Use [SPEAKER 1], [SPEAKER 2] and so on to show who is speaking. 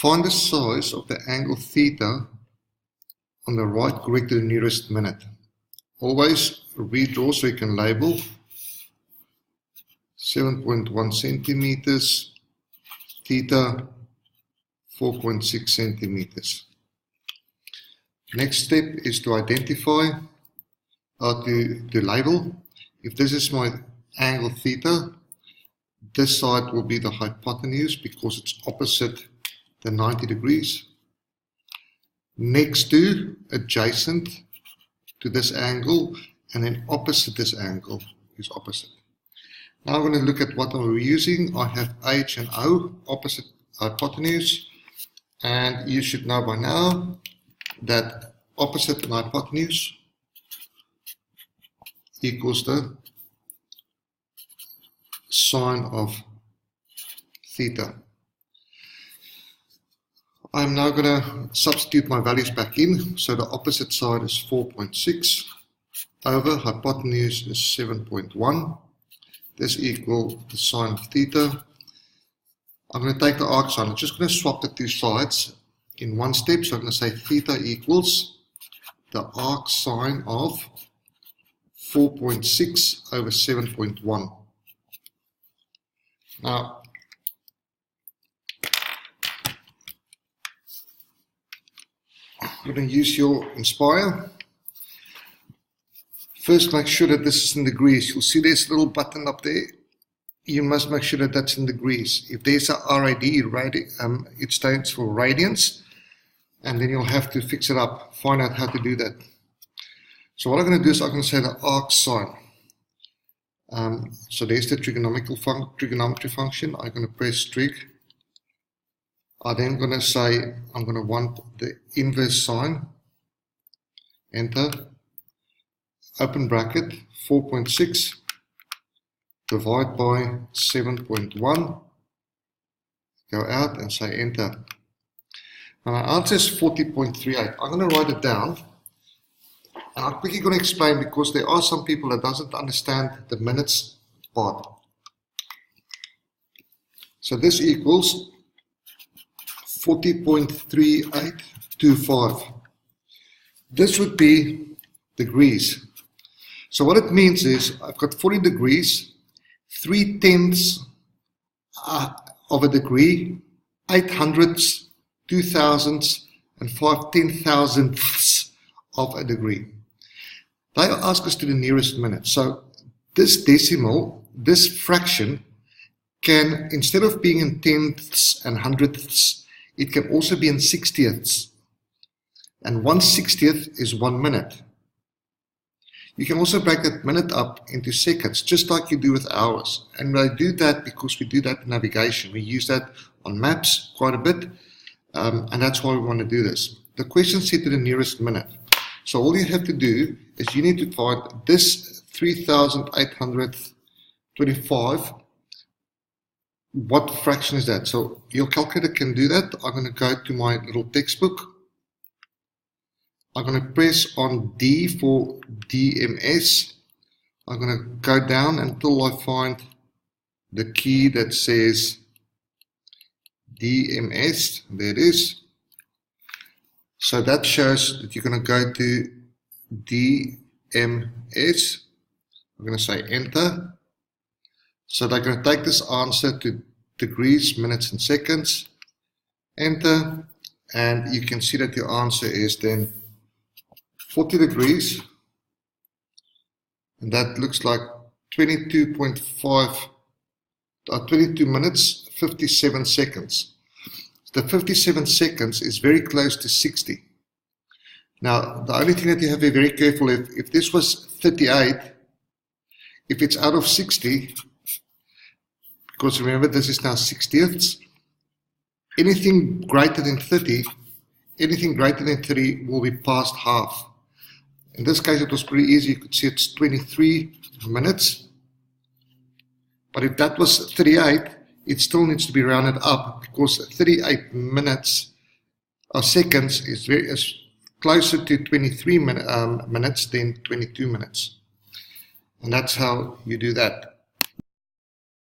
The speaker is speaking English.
[SPEAKER 1] Find the size of the angle theta on the right correct to the nearest minute. Always redraw so you can label 7.1 centimeters, theta 4.6 centimeters. Next step is to identify or to label. If this is my angle theta, this side will be the hypotenuse because it's opposite the 90 degrees. Next to, adjacent to this angle, and then opposite this angle is opposite. Now I'm going to look at what I'm using. I have H and O, opposite hypotenuse, and you should know by now that opposite and hypotenuse equals the sine of theta. I'm now going to substitute my values back in. So the opposite side is 4.6 over hypotenuse is 7.1. This equals the sine of theta. I'm going to take the arc sine. I'm just going to swap the two sides in one step. So I'm going to say theta equals the arc sine of 4.6 over 7.1. Now, I'm going to use your Inspire. First, make sure that this is in degrees. You'll see there's a little button up there. You must make sure that that's in degrees. If there's a RAD, it stands for radians, and then you'll have to fix it up, find out how to do that. So what I'm going to do is I'm going to say the arc sine. So there's the trigonometry function. I'm going to press trig. I'm then going to say I'm going to want the inverse sine. Enter. Open bracket 4.6 divide by 7.1. Go out and say enter. Now my answer is 40.38. I'm going to write it down. And I'm quickly going to explain because there are some people that doesn't understand the minutes part. So this equals 40.3825. This would be degrees. So what it means is I've got 40 degrees, 3/10 of a degree, 800ths, 2000ths, and 5/10,000ths of a degree. They ask us to the nearest minute. So this decimal, this fraction, can, instead of being in tenths and hundredths, it can also be in 60ths. And 1/60th is 1 minute. You can also break that minute up into seconds, just like you do with hours. And I do that because we do that in navigation. We use that on maps quite a bit, and that's why we want to do this. The question said to the nearest minute. So all you have to do is you need to find this 3,825. What fraction is that? So your calculator can do that. I'm going to go to my little textbook. I'm going to press on D for DMS. I'm going to go down until I find the key that says DMS. There it is. So that shows that you're going to go to DMS. I'm going to say enter. So they're going to take this answer to degrees, minutes, and seconds. Enter. And you can see that your answer is then 40 degrees, and that looks like 22 minutes, 57 seconds. The 57 seconds is very close to 60. Now, the only thing that you have to be very careful, if this was 38, if it's out of 60, because remember this is now 60ths, anything greater than 30, anything greater than 30 will be past half. In this case, it was pretty easy. You could see it's 23 minutes. But if that was 38, it still needs to be rounded up because 38 minutes or seconds is closer to 23 minutes than 22 minutes. And that's how you do that.